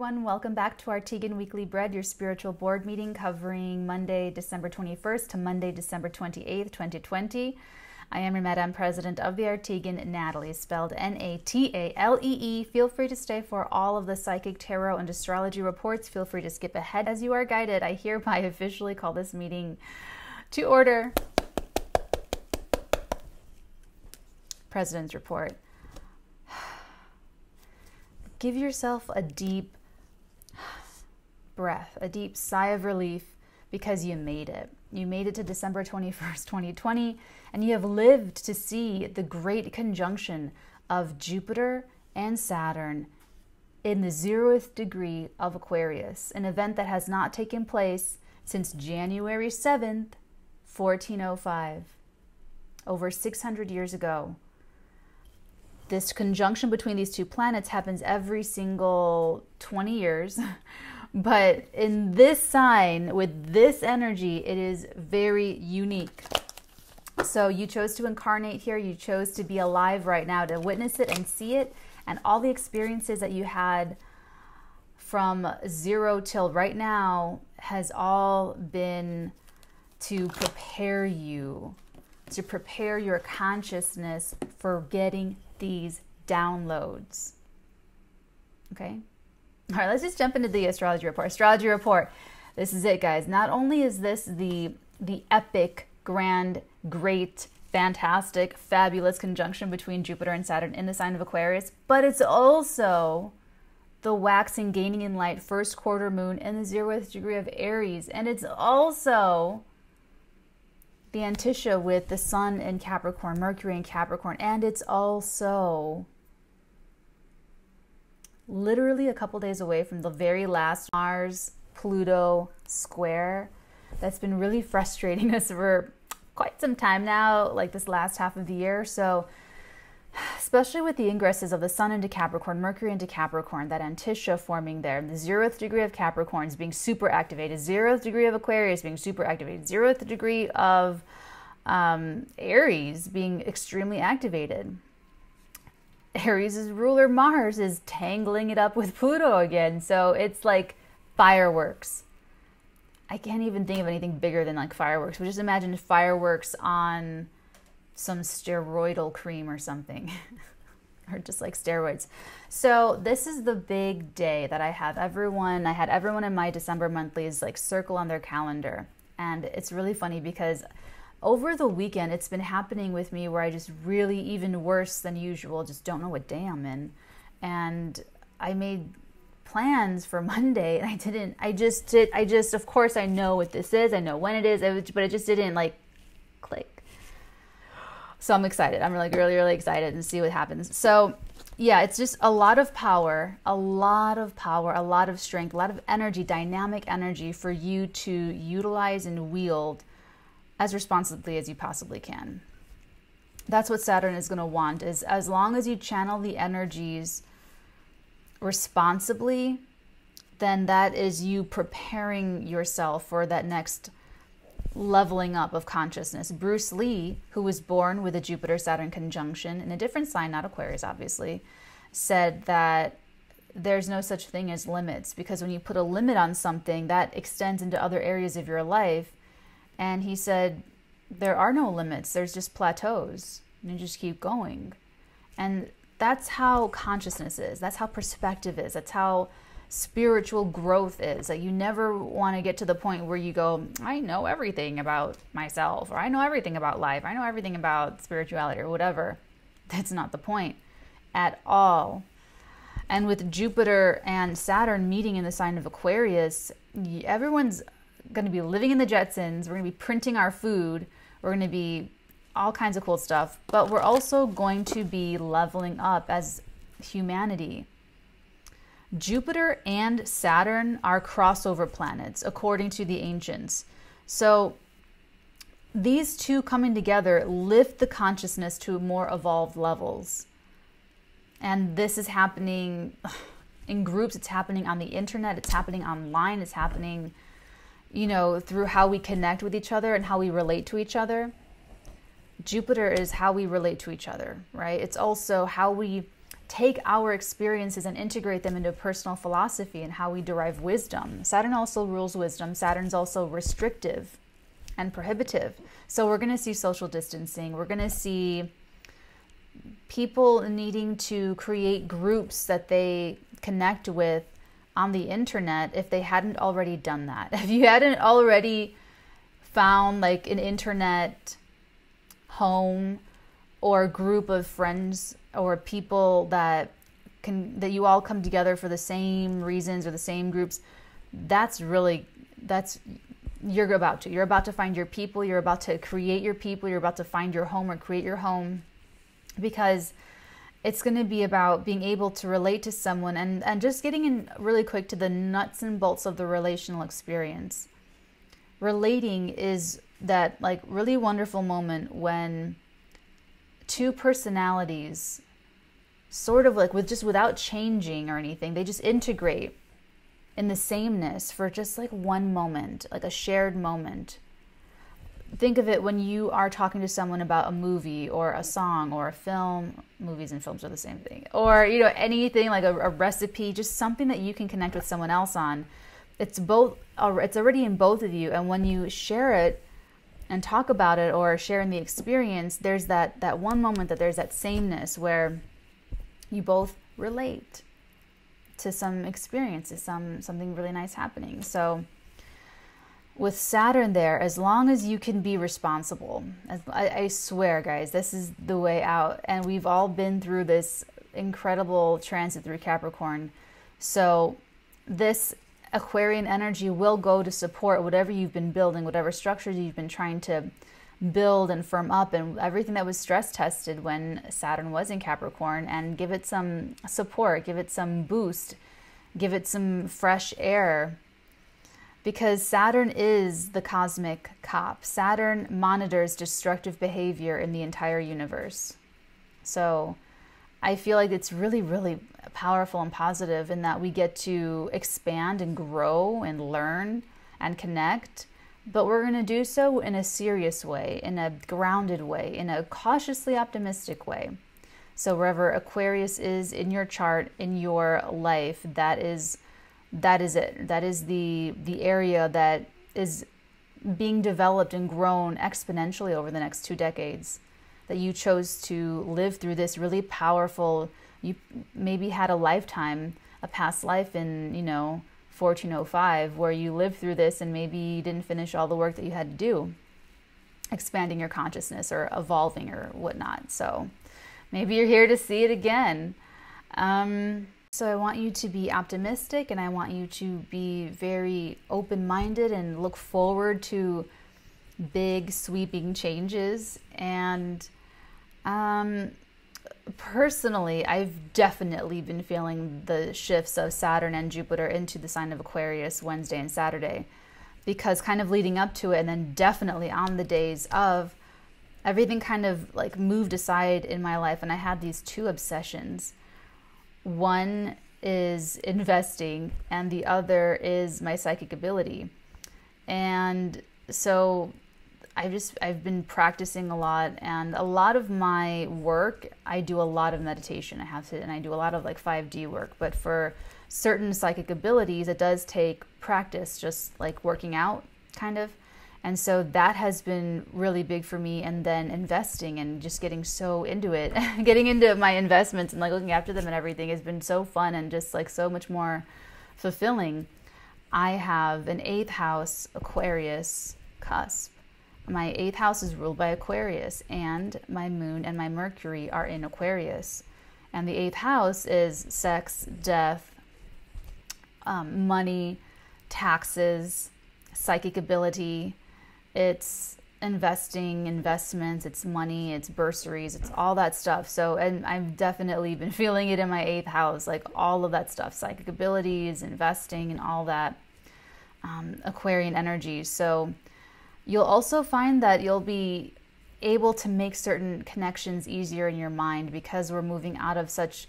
everyone. Welcome back to Arteagan Weekly Bread, your spiritual board meeting covering Monday, December 21st to Monday, December 28th, 2020. I am your Madam President of the Arteagan, Natalie, spelled Natalee. Feel free to stay for all of the psychic, tarot, and astrology reports. Feel free to skip ahead as you are guided. I hereby officially call this meeting to order. President's Report. Give yourself a deep breath, a deep sigh of relief, because you made it. You made it to December 21st, 2020, and you have lived to see the great conjunction of Jupiter and Saturn in the 0th degree of Aquarius, an event that has not taken place since January 7th, 1405, over 600 years ago. This conjunction between these two planets happens every single 20 years. But in this sign, with this energy, it is very unique. So you chose to incarnate here. You chose to be alive right now to witness it and see it. And all the experiences that you had from 0 till right now has all been to prepare you, to prepare your consciousness for getting these downloads. Okay? All right, let's just jump into the Astrology Report. Astrology Report. This is it, guys. Not only is this the epic, grand, great, fantastic, fabulous conjunction between Jupiter and Saturn in the sign of Aquarius, but it's also the waxing, gaining in light, first quarter moon in the 0th degree of Aries. And it's also the Antisha with the Sun in Capricorn, Mercury in Capricorn, and it's also literally a couple days away from the very last Mars-Pluto square that's been really frustrating us for quite some time now, like this last half of the year. So especially with the ingresses of the Sun into Capricorn, Mercury into Capricorn, that Antisha forming there, the 0th degree of Capricorn is being super activated, 0th degree of Aquarius being super activated, 0th degree of Aries being extremely activated. Aries' ruler Mars is tangling it up with Pluto again. So it's like fireworks. I can't even think of anything bigger than like fireworks. But just imagine fireworks on some steroidal cream or something. Or just like steroids. So this is the big day that I had everyone in my December monthlies like circle on their calendar. And it's really funny because over the weekend, it's been happening with me where I just really, even worse than usual, just don't know what day I'm in. And I made plans for Monday and I just, of course I know what this is. I know when it is, but it just didn't like click. So I'm excited. I'm like really excited and see what happens. So yeah, it's just a lot of power, a lot of strength, a lot of energy, dynamic energy for you to utilize and wield as responsibly as you possibly can. That's what Saturn is going to want, is as long as you channel the energies responsibly, then that is you preparing yourself for that next leveling up of consciousness. Bruce Lee, who was born with a Jupiter-Saturn conjunction in a different sign, not Aquarius obviously, said that there's no such thing as limits, because when you put a limit on something, that extends into other areas of your life. And he said, there are no limits. There's just plateaus. And you just keep going. And that's how consciousness is. That's how perspective is. That's how spiritual growth is. That you never want to get to the point where you go, I know everything about myself, or I know everything about life, I know everything about spirituality, or whatever. That's not the point at all. And with Jupiter and Saturn meeting in the sign of Aquarius, everyone's going to be living in the Jetsons. We're going to be printing our food. We're going to be all kinds of cool stuff. But we're also going to be leveling up as humanity. Jupiter and Saturn are crossover planets, according to the ancients. So these two coming together lift the consciousness to more evolved levels. And this is happening in groups. It's happening on the internet. It's happening online. It's happening, you know, through how we connect with each other and how we relate to each other. Jupiter is how we relate to each other, right? It's also how we take our experiences and integrate them into personal philosophy and how we derive wisdom. Saturn also rules wisdom. Saturn's also restrictive and prohibitive. So we're going to see social distancing. We're going to see people needing to create groups that they connect with on the internet if they hadn't already done that. If you hadn't already found like an internet home or group of friends or people that you all come together for the same reasons or the same groups, you're about to find your people. You're about to create your people. You're about to find your home or create your home, because it's going to be about being able to relate to someone and just getting in really quick to the nuts and bolts of the relational experience. Relating is that like really wonderful moment when two personalities sort of like without changing or anything, they just integrate in the sameness for just like one moment, like a shared moment. Think of it when you are talking to someone about a movie or a song or a film. Movies and films are the same thing. Or, anything like a recipe, just something that you can connect with someone else on. It's already in both of you. And when you share it and talk about it or share in the experience, there's that one moment that there's that sameness where you both relate to some experiences, something really nice happening. So with Saturn there, as long as you can be responsible, I swear, guys, this is the way out. And we've all been through this incredible transit through Capricorn. So this Aquarian energy will go to support whatever you've been building, whatever structures you've been trying to build and firm up, and everything that was stress tested when Saturn was in Capricorn, and give it some support, give it some boost, give it some fresh air. Because Saturn is the cosmic cop. Saturn monitors destructive behavior in the entire universe. So I feel like it's really, really powerful and positive in that we get to expand and grow and learn and connect. But we're going to do so in a serious way, in a grounded way, in a cautiously optimistic way. So wherever Aquarius is in your chart, in your life, that is it. That is the area that is being developed and grown exponentially over the next 2 decades. That you chose to live through this really powerful, you maybe had a past life in, 1405, where you lived through this and maybe you didn't finish all the work that you had to do, expanding your consciousness or evolving or whatnot. So maybe you're here to see it again. So I want you to be optimistic, and I want you to be very open-minded and look forward to big sweeping changes. And personally, I've definitely been feeling the shifts of Saturn and Jupiter into the sign of Aquarius Wednesday and Saturday, because kind of leading up to it, and then definitely on the days of, everything kind of like moved aside in my life, and I had these 2 obsessions. One is investing, and the other is my psychic ability. And so I've been practicing a lot, and a lot of my work, I do a lot of meditation. And I do a lot of like 5D work. But for certain psychic abilities, it does take practice, just like working out, kind of. And so that has been really big for me. And then investing and just getting so into it, getting into my investments and like looking after them and everything has been so fun and just like so much more fulfilling. I have an 8th house Aquarius cusp. My 8th house is ruled by Aquarius, and my moon and my Mercury are in Aquarius. And the 8th house is sex, death, money, taxes, psychic ability. It's investments, it's money, it's bursaries, it's all that stuff. So, and I've definitely been feeling it in my 8th house, like all of that stuff, psychic abilities, investing, and all that Aquarian energy. So you'll also find that you'll be able to make certain connections easier in your mind, because we're moving out of such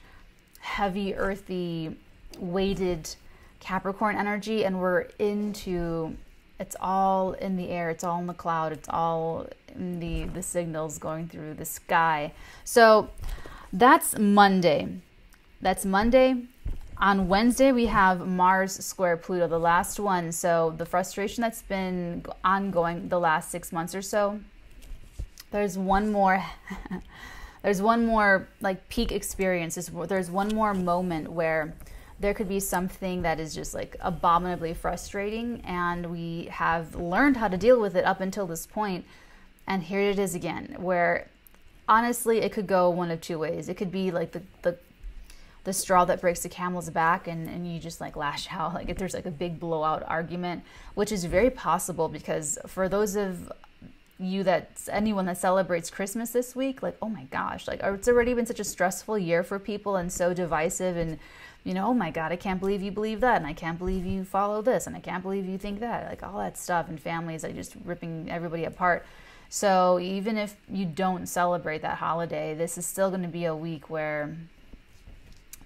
heavy, earthy, weighted Capricorn energy, and we're into, it's all in the air, it's all in the cloud, it's all in the signals going through the sky. So that's Monday. That's Monday. On Wednesday, we have Mars square Pluto, the last one. So the frustration that's been ongoing the last 6 months or so, there's one more, there's one more like peak experience. There's one more moment where there could be something that is just like abominably frustrating, and we have learned how to deal with it up until this point. And here it is again, where honestly, it could go one of two ways. It could be like the straw that breaks the camel's back, and you just like lash out, like if there's like a big blowout argument, which is very possible, because for those of you anyone that celebrates Christmas this week, like, oh my gosh, like it's already been such a stressful year for people and so divisive, and oh my God, I can't believe you believe that, and I can't believe you follow this, and I can't believe you think that, like all that stuff, and families are just ripping everybody apart. So even if you don't celebrate that holiday, this is still going to be a week where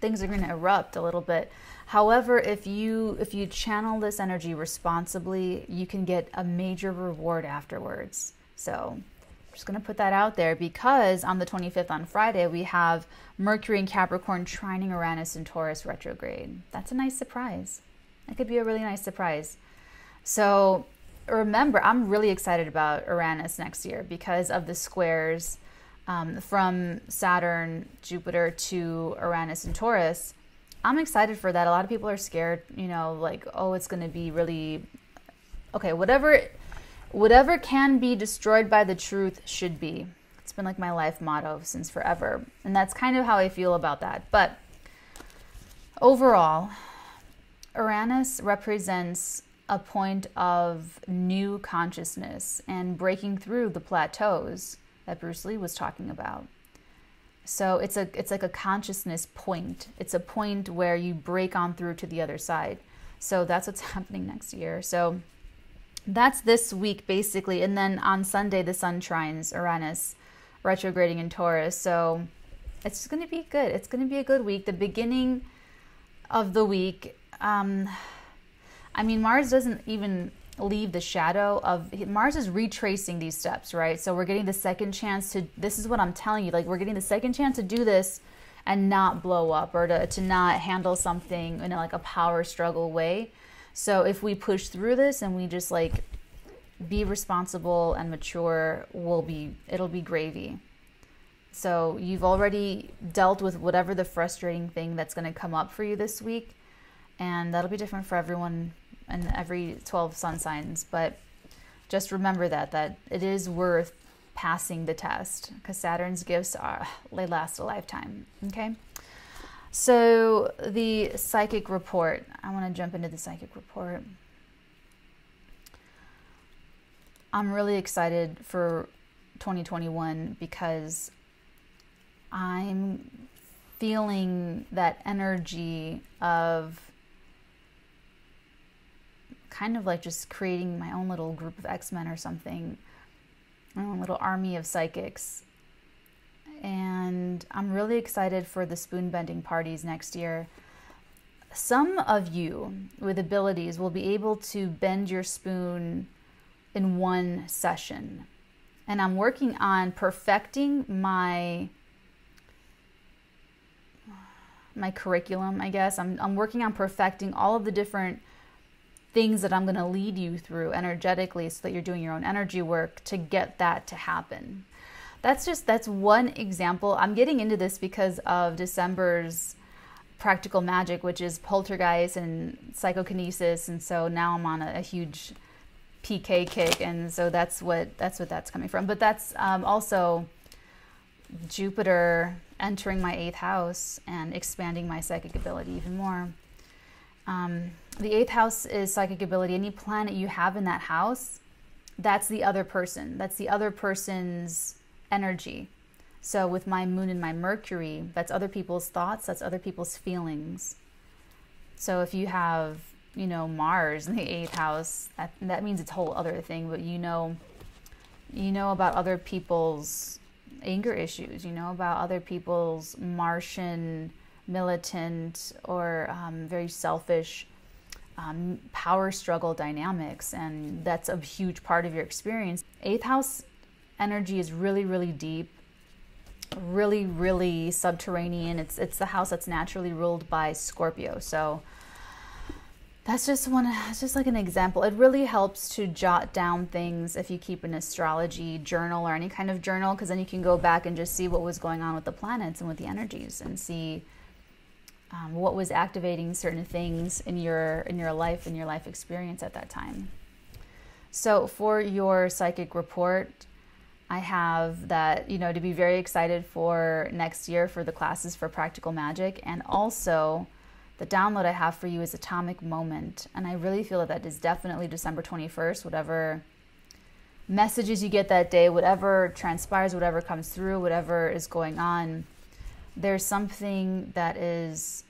things are going to erupt a little bit. However, if you channel this energy responsibly, you can get a major reward afterwards. So I'm just going to put that out there, because on the 25th, on Friday, we have Mercury in Capricorn trining Uranus in Taurus retrograde. That's a nice surprise. That could be a really nice surprise. So remember, I'm really excited about Uranus next year because of the squares from Saturn, Jupiter to Uranus and Taurus. I'm excited for that. A lot of people are scared, like, oh, it's going to be really, okay, whatever can be destroyed by the truth should be. It's been like my life motto since forever. And that's kind of how I feel about that. But overall, Uranus represents a point of new consciousness and breaking through the plateaus that Bruce Lee was talking about. So it's like a consciousness point. It's a point where you break on through to the other side. So that's what's happening next year. So that's this week basically. And then on Sunday, the sun trines Uranus retrograding in Taurus. So it's going to be good. It's going to be a good week. The beginning of the week, Mars doesn't even leave the shadow of, Mars is retracing these steps, right? So we're getting the second chance to, this is what I'm telling you, like we're getting the second chance to do this and not blow up, or to not handle something in like a power struggle way. So if we push through this and we just like be responsible and mature, it'll be gravy. So you've already dealt with whatever the frustrating thing that's going to come up for you this week, and that'll be different for everyone and every 12 sun signs. But just remember that it is worth passing the test, because Saturn's gifts they last a lifetime. Okay, so the psychic report, I want to jump into the psychic report. I'm really excited for 2021 because I'm feeling that energy of kind of like just creating my own little group of X-Men or something, my own little army of psychics. And I'm really excited for the spoon bending parties next year. Some of you with abilities will be able to bend your spoon in one session. And I'm working on perfecting my curriculum, I guess. I'm working on perfecting all of the different things that I'm going to lead you through energetically, so that you're doing your own energy work to get that to happen. That's one example. I'm getting into this because of December's practical magic, which is poltergeist and psychokinesis, and so now I'm on a huge PK kick, and so that's that's coming from. But that's also Jupiter entering my 8th house and expanding my psychic ability even more. The 8th house is psychic ability. Any planet you have in that house, that's the other person. That's the other person's energy. So with my moon and my Mercury, that's other people's thoughts, that's other people's feelings. So if you have, Mars in the 8th house, that means it's a whole other thing, but you know about other people's anger issues, about other people's Martian, militant, or very selfish power struggle dynamics, and that's a huge part of your experience. 8th house energy is really, really deep. really, really subterranean. It's the house that's naturally ruled by Scorpio. So that's just it's just like an example. It really helps to jot down things if you keep an astrology journal or any kind of journal, because then you can go back and just see what was going on with the planets and with the energies, and see what was activating certain things in your life and your life experience at that time. So for your psychic report, I have that, to be very excited for next year for the classes for practical magic, and also the download I have for you is Atomic Moment. And I really feel that is definitely December 21st, whatever messages you get that day, whatever transpires, whatever comes through, whatever is going on, there's something that is,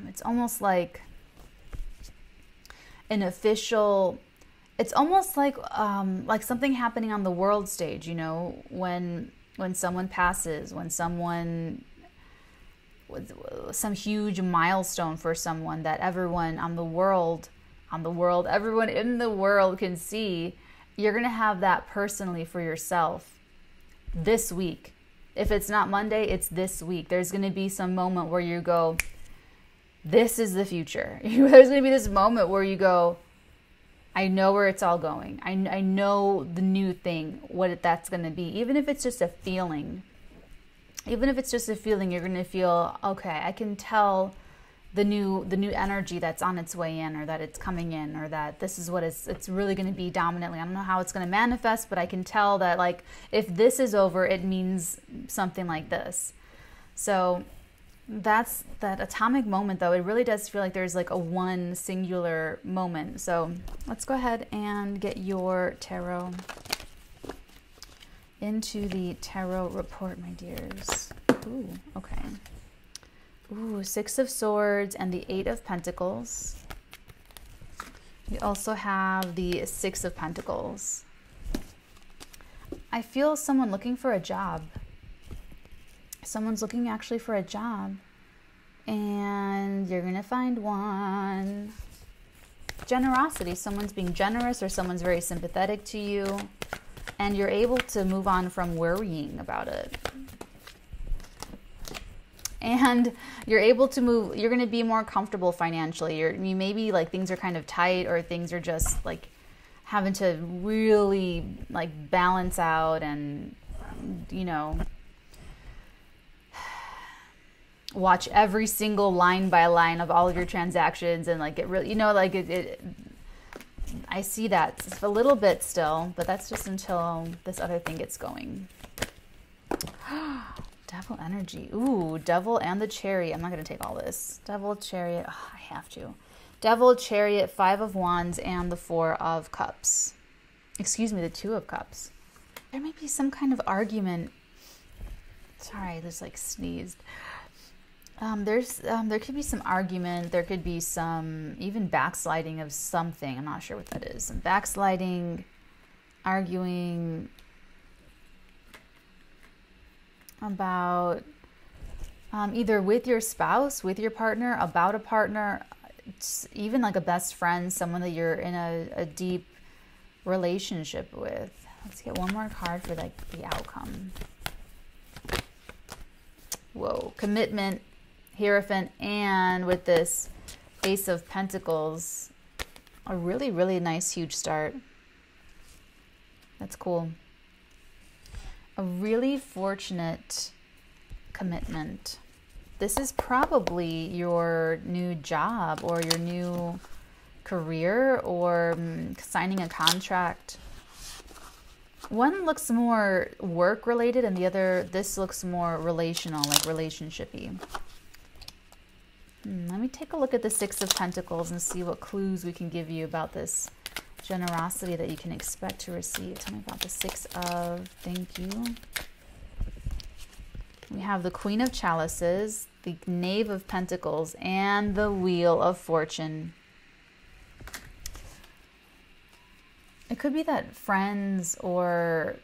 it's almost like an official, it's almost like something happening on the world stage, when someone passes, when someone, some huge milestone for someone that everyone everyone in the world can see. You're going to have that personally for yourself this week. If it's not Monday, it's this week. There's going to be some moment where you go, this is the future. There's going to be this moment where you go, I know where it's all going. I know the new thing, what that's going to be. Even if it's just a feeling. Even if it's just a feeling, you're going to feel, okay, I can tell the new energy that's on its way in, or that it's coming in, or that this is what it's really going to be dominantly. I don't know how it's going to manifest, but I can tell that, like, if this is over, it means something like this. So that's that atomic moment, though. It really does feel like there's like a one singular moment. So let's go ahead and get your tarot into the tarot report, my dears. Ooh, okay. Ooh, Six of Swords and the Eight of Pentacles. We also have the Six of Pentacles. I feel someone looking for a job. Someone's looking actually for a job. And you're going to find one. Generosity. Someone's being generous, or someone's very sympathetic to you. And you're able to move on from worrying about it. And you're able to move, you're going to be more comfortable financially. You maybe like things are kind of tight, or things are just like having to really like balance out and, watch every single line by line of all of your transactions, and like it really, I see that it's a little bit still, but that's just until this other thing gets going. Devil energy. Ooh, Devil and the Chariot. I'm not going to take all this. Devil, Chariot. Oh, I have to. Devil, Chariot, Five of Wands, and the Four of Cups. Excuse me, the Two of Cups. There might be some kind of argument. Sorry, I just like sneezed. There could be some argument. There could be some even backsliding of something. I'm not sure what that is. Some backsliding, arguing about either with your spouse, with your partner, about a partner, even like a best friend, someone that you're in a deep relationship with. Let's get one more card for like the outcome. Whoa, commitment, Hierophant, and with this Ace of Pentacles, a really, really nice, huge start. That's cool. A really fortunate commitment. This is probably your new job, or your new career, or signing a contract. One looks more work related, and the other, this looks more relational, like relationship-y. Let me take a look at the Six of Pentacles and see what clues we can give you about this generosity that you can expect to receive. Tell me about the Six of, thank you. We have the Queen of Chalices, the Knave of Pentacles, and the Wheel of Fortune. It could be that friends or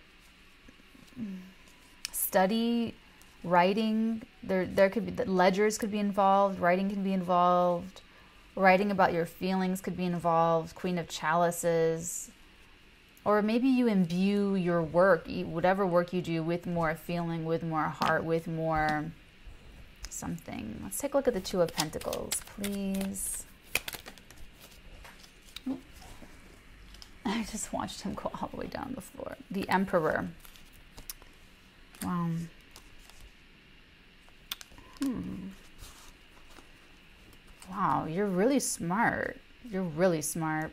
study, writing, there could be, the ledgers could be involved, writing can be involved, writing about your feelings could be involved. Queen of Chalices, Or maybe you imbue your work, whatever work you do, with more feeling, with more heart, with more something. Let's take a look at the Two of Pentacles, please. I just watched him go all the way down the floor. The Emperor. Wow. Wow, you're really smart. You're really smart.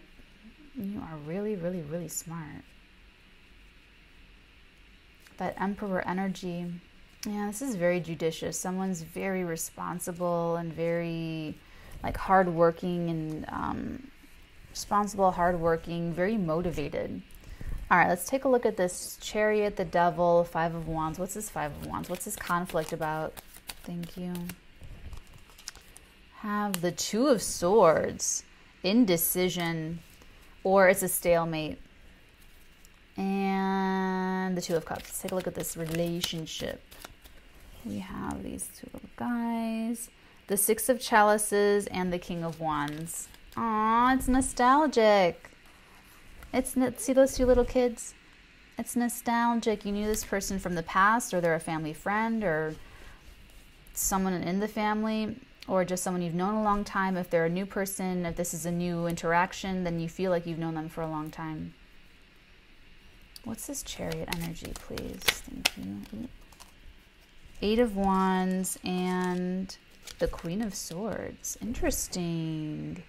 You are really, really, really smart. That Emperor energy. Yeah, this is very judicious. Someone's very responsible and very like hardworking and responsible, hardworking, very motivated. All right, let's take a look at this Chariot, the Devil, Five of Wands. What's this Five of Wands? What's this conflict about? Thank you. Have the Two of Swords, indecision, or it's a stalemate. And the Two of Cups. Let's take a look at this relationship. We have these two little guys. The Six of Chalices and the King of Wands. Aw, it's nostalgic. See those two little kids? It's nostalgic. You knew this person from the past, or they're a family friend, or someone in the family, or just someone you've known a long time. If they're a new person, if this is a new interaction, then you feel like you've known them for a long time. What's this Chariot energy, please? Thank you. Eight of Wands and the Queen of Swords. Interesting.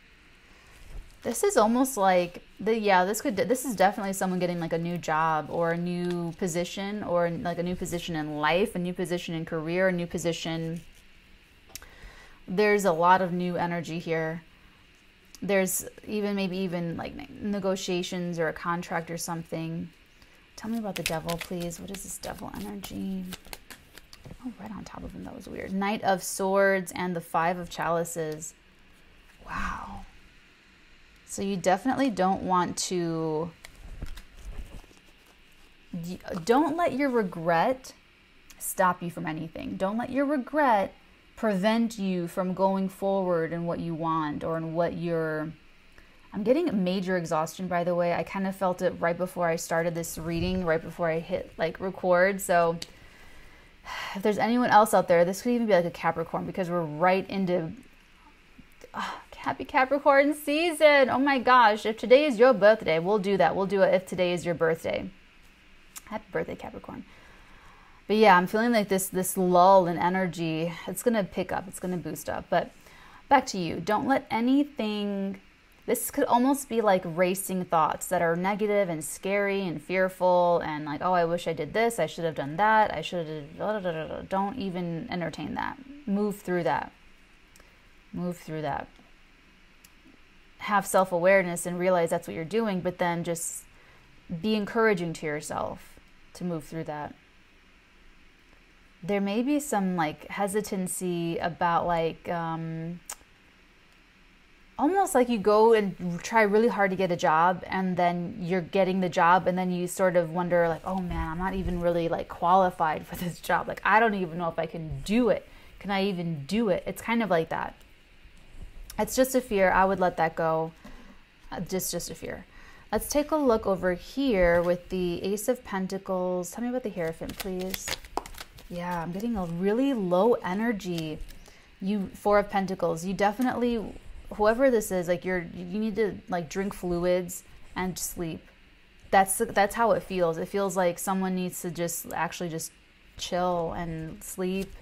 This is almost like this is definitely someone getting like a new job or a new position, or like a new position in life, a new position in career, a new position. There's a lot of new energy here. There's maybe even like negotiations or a contract or something. Tell me about the Devil, please. What is this Devil energy? Oh, right on top of him. That was weird. Knight of Swords and the Five of Chalices. Wow. So you definitely don't want to... Don't let your regret stop you from anything. Don't let your regret prevent you from going forward in what you want, or in what you're... I'm getting major exhaustion, by the way. I kind of felt it right before I started this reading, right before I hit like record. So if there's anyone else out there, this could even be like a Capricorn, because we're right into happy Capricorn season. Oh my gosh. If today is your birthday, we'll do that. We'll do it if today is your birthday. Happy birthday, Capricorn. But yeah, I'm feeling like this lull in energy. It's going to pick up. It's going to boost up. But back to you. Don't let anything... This could almost be like racing thoughts that are negative and scary and fearful and like, oh, I wish I did this. I should have done that. I should have... Don't even entertain that. Move through that. Move through that. Have self-awareness and realize that's what you're doing, but then just be encouraging to yourself to move through that. There may be some like hesitancy about like... almost like you go and try really hard to get a job, and then you're getting the job, and then you sort of wonder like, oh man, I'm not even really like qualified for this job. Like, I don't even know if I can do it. Can I even do it? It's kind of like that. It's just a fear. I would let that go. Just a fear. Let's take a look over here with the Ace of Pentacles. Tell me about the Hierophant, please. Yeah, I'm getting a really low energy. Four of Pentacles. You definitely... Whoever this is, like you need to like drink fluids and sleep. That's how it feels. It feels like someone needs to just chill and sleep.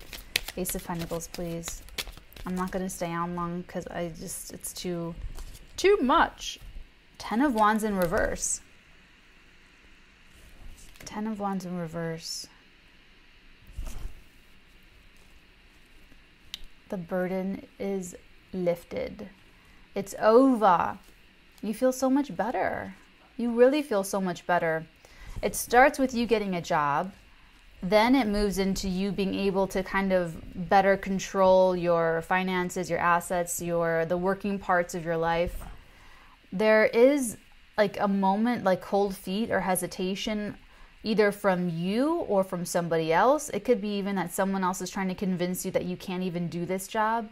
Ace of Pentacles, please. I'm not gonna stay on long because it's too much. Ten of Wands in reverse. Ten of Wands in reverse. The burden is lifted. It's over. You feel so much better. You really feel so much better. It starts with you getting a job. Then it moves into you being able to kind of better control your finances, your assets, the working parts of your life. There is like a moment like cold feet or hesitation, either from you or from somebody else. It could be even that someone else is trying to convince you that you can't even do this job,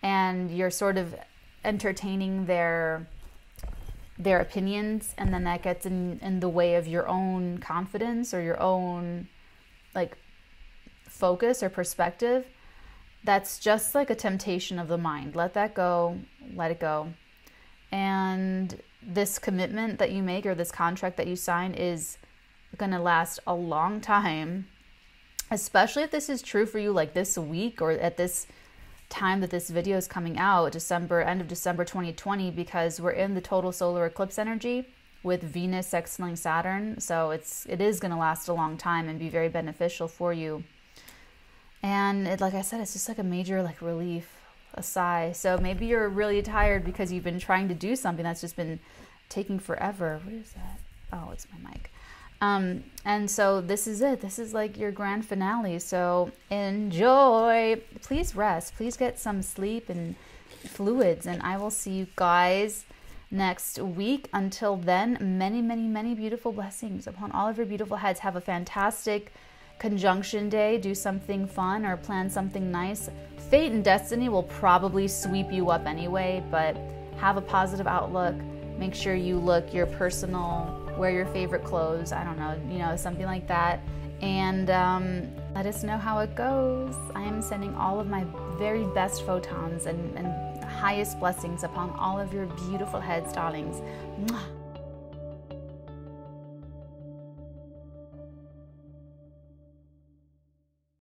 and you're sort of entertaining their their opinions, and then that gets in the way of your own confidence or your own like focus or perspective, that's just like a temptation of the mind. Let that go, let it go. And this commitment that you make or this contract that you sign is going to last a long time, especially if this is true for you like this week or at this time that this video is coming out, end of December 2020, because we're in the total solar eclipse energy with Venus sextiling Saturn. So it is going to last a long time and be very beneficial for you. And like I said, it's just like a major like relief, a sigh. So maybe you're really tired because you've been trying to do something that's just been taking forever. What is that? Oh, it's my mic. And so this is it. This is like your grand finale. So enjoy. Please rest. Please get some sleep and fluids. And I will see you guys next week. Until then, many, many, many beautiful blessings upon all of your beautiful heads. Have a fantastic conjunction day. Do something fun or plan something nice. Fate and destiny will probably sweep you up anyway, but have a positive outlook. Make sure you look your personal, wear your favorite clothes, I don't know, something like that. And let us know how it goes. I am sending all of my very best photons and highest blessings upon all of your beautiful heads, darlings. Mwah.